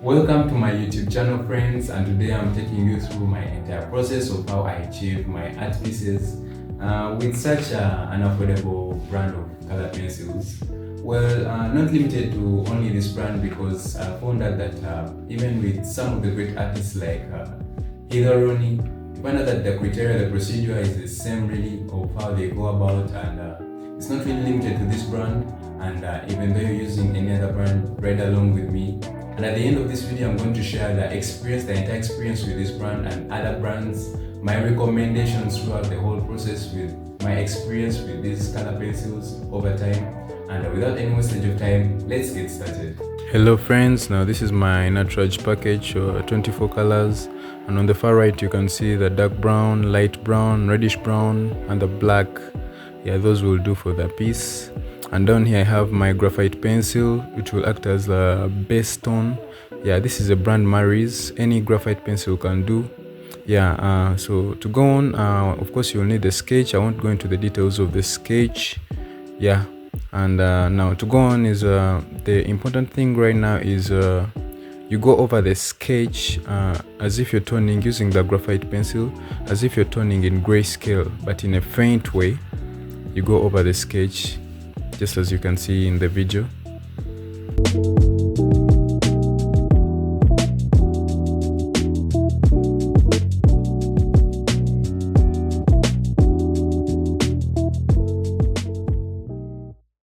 Welcome to my YouTube channel, friends, and today I'm taking you through my entire process of how I achieve my art pieces with such an affordable brand of color pencils. Well, not limited to only this brand, because I found out that even with some of the great artists like Ronnie, you find out that the criteria, the procedure is the same really of how they go about, and it's not really limited to this brand. And even though you're using any other brand, right along with me. And at the end of this video, I'm going to share the entire experience with this brand and other brands, my recommendations throughout the whole process with my experience with these color pencils over time. And without any wastage of time, let's get started. Hello friends, now this is my Nataraj package, 24 colors, and on the far right you can see the dark brown, light brown, reddish brown, and the black. Yeah, those will do for the piece. And down here I have my graphite pencil, which will act as a base tone. Yeah, this is a brand Maris. Any graphite pencil can do. Yeah, so to go on, of course you'll need the sketch. I won't go into the details of the sketch. Yeah, and now to go on is the important thing right now is you go over the sketch as if you're toning using the graphite pencil, as if you're toning in grayscale, but in a faint way. You go over the sketch just as you can see in the video.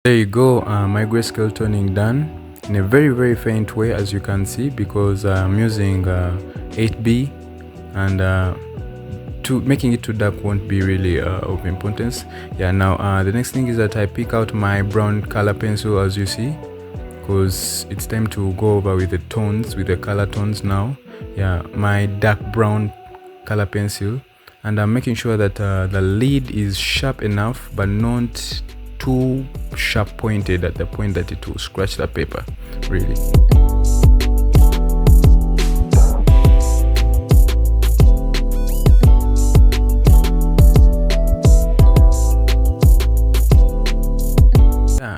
There you go, my grayscale toning done in a very faint way, as you can see, because I'm using 8B, and making it too dark won't be really of importance. Yeah, now the next thing is that I pick out my brown color pencil, as you see, because it's time to go over with the tones, with the color tones now. Yeah, my dark brown color pencil, and I'm making sure that the lead is sharp enough but not too sharp pointed at the point that it will scratch the paper really.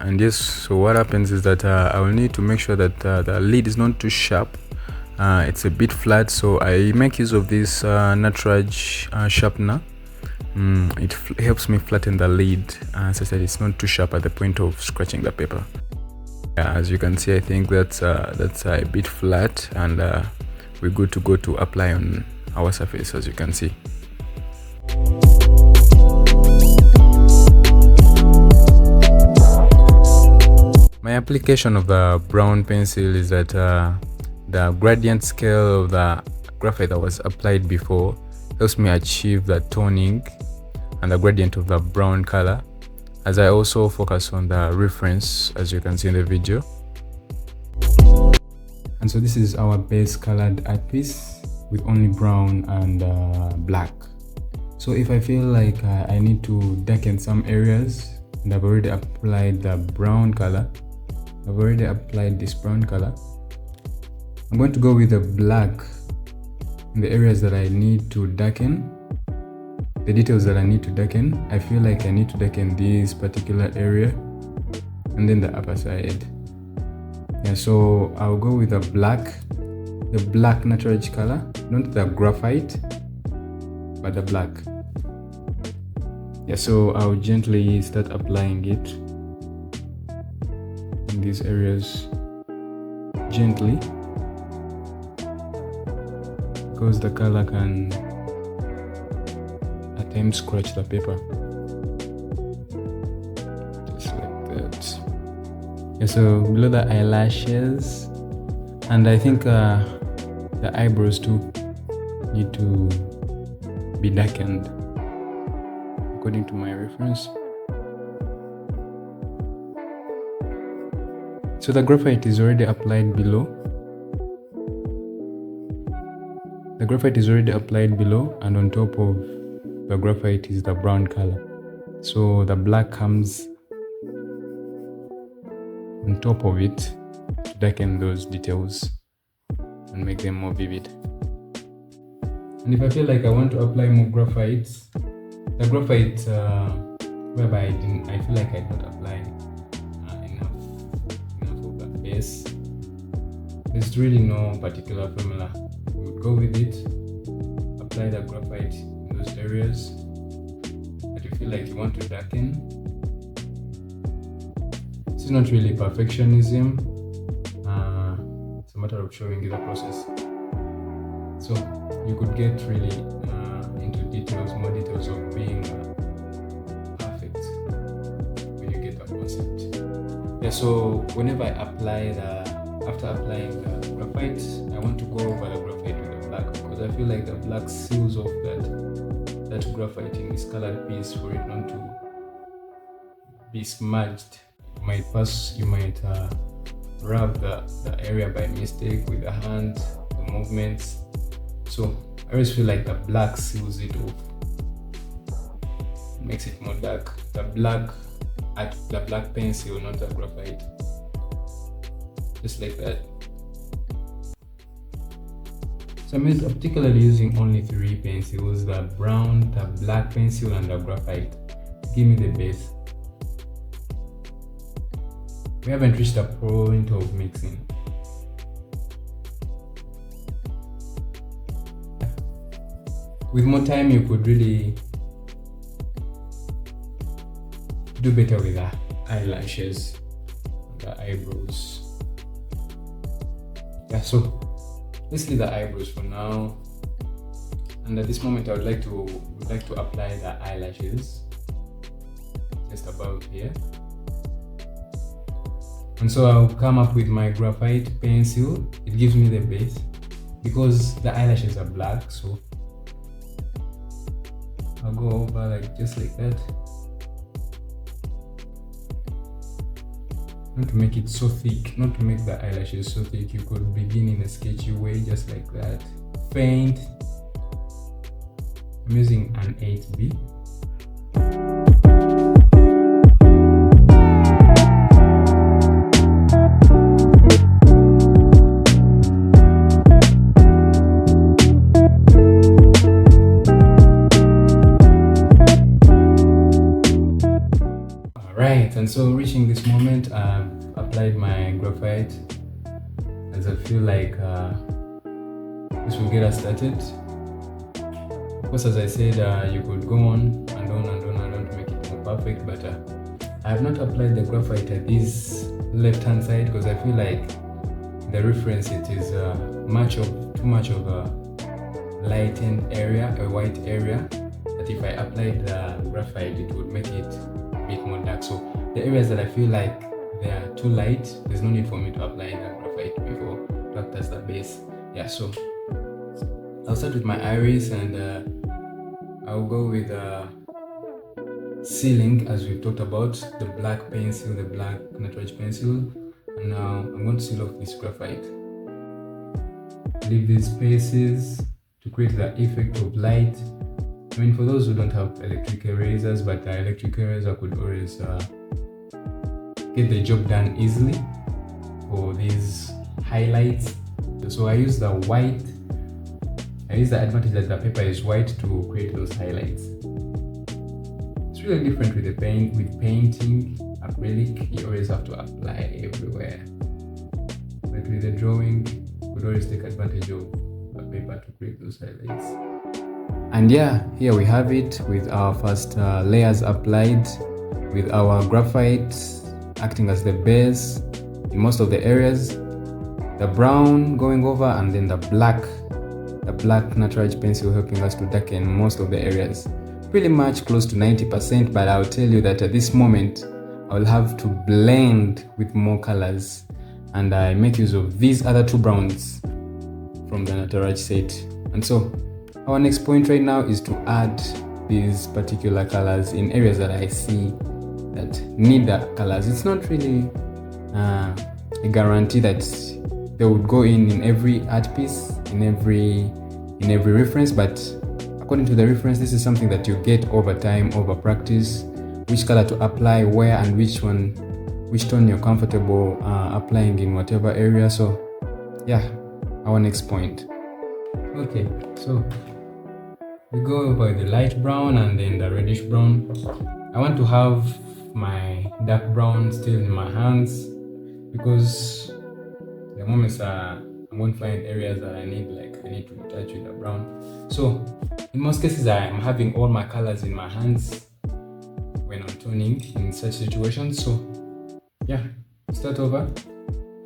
And yes, so what happens is that I will need to make sure that the lead is not too sharp. It's a bit flat, so I make use of this Nataraj sharpener. It helps me flatten the lead such that it's not too sharp at the point of scratching the paper. Yeah, as you can see, I think that's a bit flat, and we're good to go to apply on our surface, as you can see. My application of the brown pencil is that the gradient scale of the graphite that was applied before helps me achieve the toning and the gradient of the brown color, as I also focus on the reference, as you can see in the video. And so this is our base colored art piece with only brown and black. So if I feel like I need to darken some areas, and I've already applied the brown color, I've already applied this brown color, I'm going to go with the black in the areas that I need to darken, the details that I need to darken. I feel like I need to darken this particular area and then the upper side. Yeah, so I'll go with the black Nataraj color, not the graphite, but the black. Yeah, so I'll gently start applying it in these areas, gently, because the color can at times scratch the paper, just like that. Yeah, so below the eyelashes, and I think the eyebrows too need to be darkened according to my reference. So the graphite is already applied below. The graphite is already applied below, and on top of the graphite is the brown color. So the black comes on top of it to darken those details and make them more vivid. And if I feel like I want to apply more graphite, the graphite whereby I feel like I did not apply enough of the base, There's really no particular formula. You would go with it, apply the graphite in those areas that you feel like you want to darken. This is not really perfectionism, it's a matter of showing you the process. So you could get really into details, more details of being perfect when you get the concept. Yeah, so whenever I apply after applying the graphite, I want to go over the graphite with the black, because I feel like the black seals off that graphite in this colored piece for it not to be smudged. You might rub the area by mistake with the hand, the movements. So I always feel like the black seals it off, makes it more dark. The black pencil, not the graphite. Just like that. So I'm particularly using only 3 pencils: the brown, the black pencil, and the graphite. Give me the base. We haven't reached the point of mixing. With more time, you could really do better with the eyelashes, the eyebrows. Yeah, so let's leave the eyebrows for now. And at this moment, I would like to apply the eyelashes just about here. And so I'll come up with my graphite pencil. It gives me the base because the eyelashes are black, so I'll go over just like that. Not to make it so thick, not to make the eyelashes so thick. You could begin in a sketchy way, just like that. Faint. I'm using an 8B. And so reaching this moment, I've applied my graphite, as I feel like this will get us started. Of course, as I said, you could go on and on to make it more perfect, but I have not applied the graphite at this left hand side because I feel like the reference, it is too much of a lightened area, a white area, that if I applied the graphite, it would make it a bit more dark. So the areas that I feel like they are too light, there's no need for me to apply the graphite before to act as the base. Yeah, so I'll start with my iris, and I'll go with sealing, as we've talked about, the black pencil, the black Nataraj pencil. And now I'm going to seal off this graphite. Leave these spaces to create the effect of light. I mean, for those who don't have electric erasers, but the electric eraser could always get the job done easily for these highlights. So I use the white. I use the advantage that the paper is white to create those highlights. It's really different with the paint. With painting, acrylic, you always have to apply everywhere. But with the drawing, you could always take advantage of the paper to create those highlights. And yeah, here we have it with our first layers applied, with our graphite acting as the base in most of the areas, the brown going over, and then the black Nataraj pencil helping us to darken most of the areas, pretty much close to 90%. But I'll tell you that at this moment I'll have to blend with more colors, and I make use of these other 2 browns from the Nataraj set. And so our next point right now is to add these particular colors in areas that I see that need the colors. It's not really a guarantee that they would go in every art piece, in every reference, but according to the reference, this is something that you get over time, over practice, which color to apply where, and which tone you're comfortable applying in whatever area. So yeah, our next point. Okay, so we go over the light brown and then the reddish brown. I want to have my dark brown still in my hands because the moments are I'm going to find areas that I need to touch with a brown. So in most cases, I am having all my colors in my hands when I'm toning in such situations. So yeah, start over.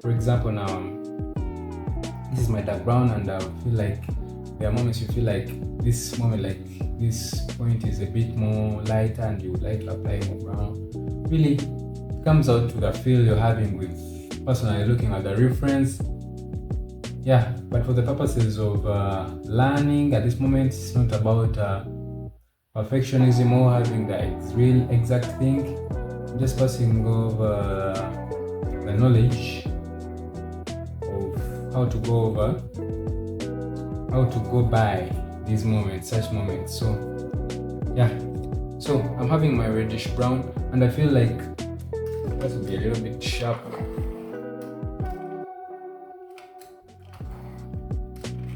For example, now this is my dark brown, and I feel like there are moments you feel like this moment, like this point is a bit more lighter, and you would like to apply more brown. Really, it comes out to the feel you're having with personally looking at the reference. Yeah, but for the purposes of learning at this moment, it's not about perfectionism or having the real exact thing. I'm just passing over the knowledge of how to go by these moments, such moments. So yeah, so I'm having my reddish brown, and I feel like that will be a little bit sharp.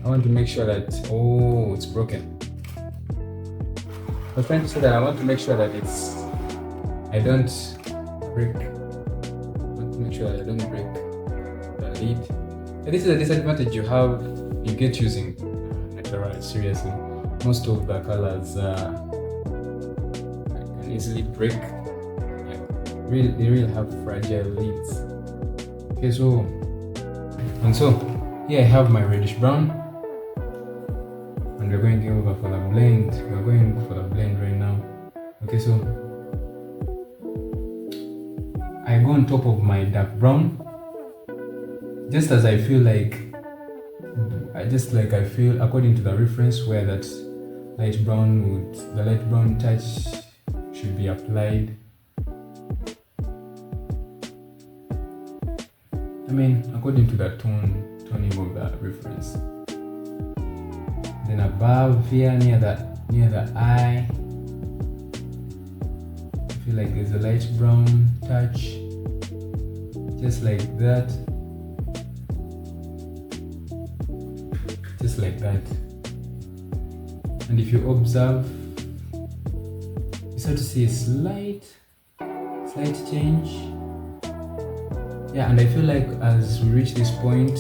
I want to make sure that, oh, it's broken. I was trying to say that I want to make sure that I don't break. I want to make sure that I don't break the lid. And this is a disadvantage you get using Nataraj. Seriously, most of the colors can easily break. Yeah, they really have fragile lids. Okay, so here I have my reddish brown, and we're going over for the blend. We're going for the blend right now. Okay, so I go on top of my dark brown, just as I feel according to the reference where that the light brown touch should be applied. I mean, according to the toning of the reference. Then above here, near the eye, I feel like there's a light brown touch, just like that. Just like that. And if you observe, you start to see a slight change. Yeah, and I feel like as we reach this point,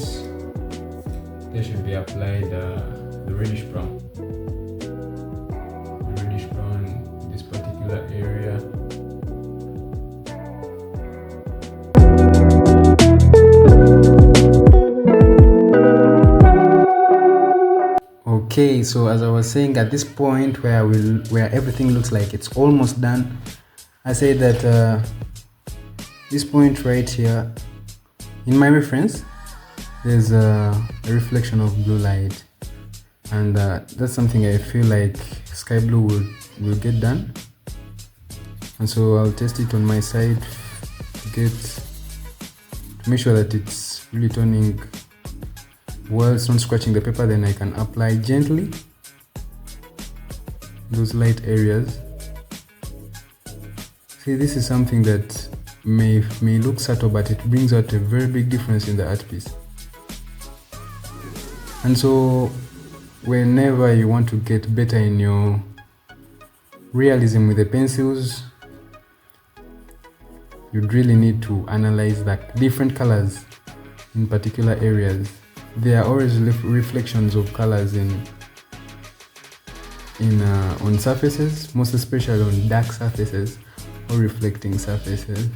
there should be applied the reddish brown. The reddish brown in this particular area. Okay, so as I was saying, at this point where everything looks like it's almost done, I say that this point right here, in my reference, there's a reflection of blue light, and that's something I feel like sky blue will get done. And so I'll test it on my side to make sure that it's really toning well, it's not scratching the paper. Then I can apply gently those light areas. See, this is something that may look subtle, but it brings out a very big difference in the art piece. And so whenever you want to get better in your realism with the pencils, you'd really need to analyze the different colors in particular areas. There are always reflections of colors on surfaces, most especially on dark surfaces or reflecting surfaces.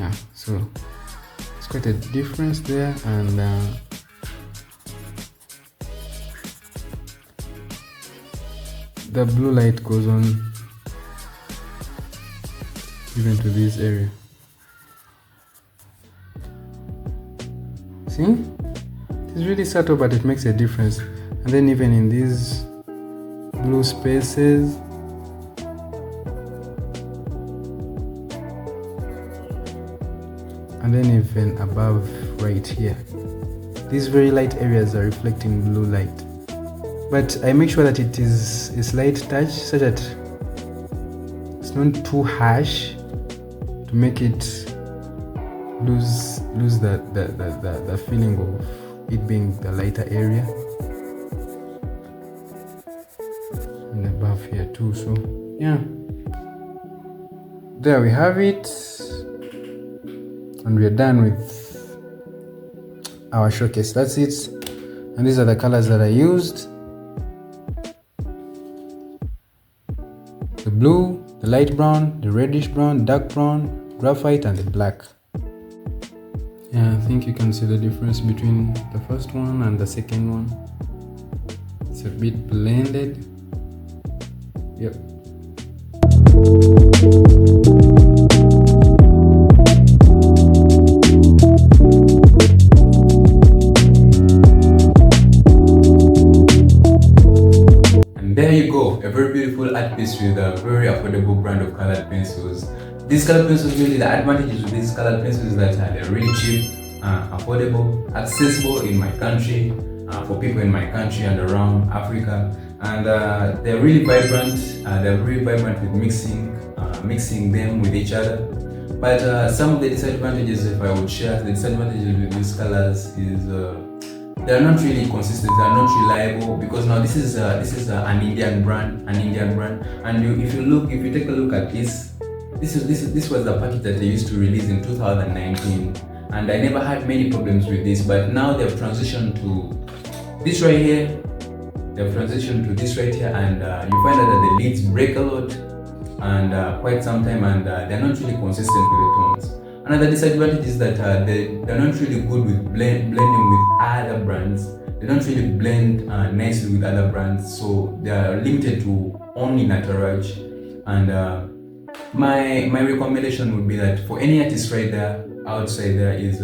Yeah, so it's quite a difference there, and the blue light goes on even to this area. See? It's really subtle, but it makes a difference. And then even in these blue spaces, and then even above right here, these very light areas are reflecting blue light. But I make sure that it is a slight touch so that it's not too harsh to make it lose the feeling of it being the lighter area, and above here too. So yeah, there we have it, and we are done with our showcase. That's it. And these are the colors that I used: the blue, the light brown, the reddish brown, dark brown, graphite, and the black. Yeah, I think you can see the difference between the first one and the second one. It's a bit blended. Yep. There you go, a very beautiful art piece with a very affordable brand of colored pencils. These colored pencils, really the advantages with these colored pencils is that they're really cheap, affordable, accessible in my country, for people in my country and around Africa. And they're really vibrant, with mixing them with each other. But some of the disadvantages, if I would share, the disadvantages with these colors is they are not really consistent, they are not reliable, because now this is an Indian brand, and if you take a look at this was the package that they used to release in 2019, and I never had many problems with this. But now they've transitioned to this right here, and you find out that the lids break a lot and quite sometime, and they're not really consistent with the tones. Another disadvantage is that they're not really good with blending with other brands. They don't really blend nicely with other brands, so they are limited to only Nataraj. And my recommendation would be that for any artist right there, I would say there is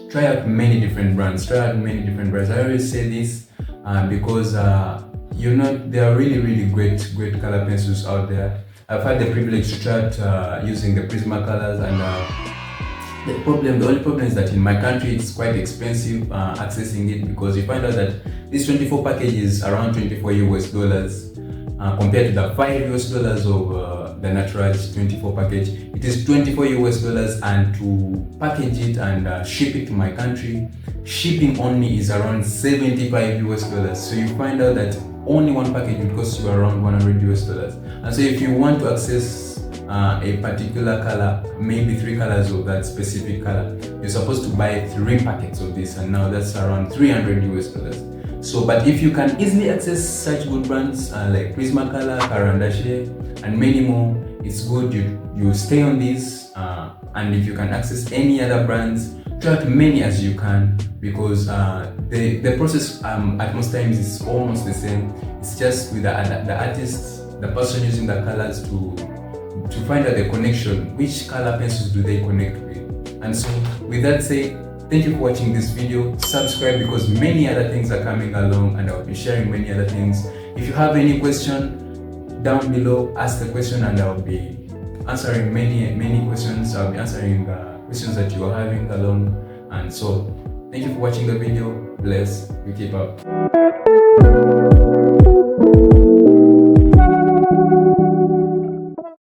try out many different brands. I always say this because there are really great color pencils out there. I've had the privilege to try out using the Prisma colors, and the only problem is that in my country it's quite expensive accessing it, because you find out that this 24 package is around $24 compared to the $5 of the Nataraj 24 package. It is $24, and to package it and ship it to my country, shipping only is around $75. So you find out that only one package would cost you around $100. And so if you want to access a particular color, maybe 3 colors of that specific color, you're supposed to buy 3 packets of this, and now that's around $300. So, but if you can easily access such good brands like Prismacolor, Carandache, and many more, it's good you stay on this. And if you can access any other brands, try out many as you can, because the process at most times is almost the same. It's just with the artist, the person using the colors to find out the connection, which color pencils do they connect with. And so with that said, thank you for watching this video. Subscribe, because many other things are coming along, and I'll be sharing many other things. If you have any question down below, ask the question and I'll be answering many questions. I'll be answering questions that you are having along. And so thank you for watching the video. Bless, we keep up.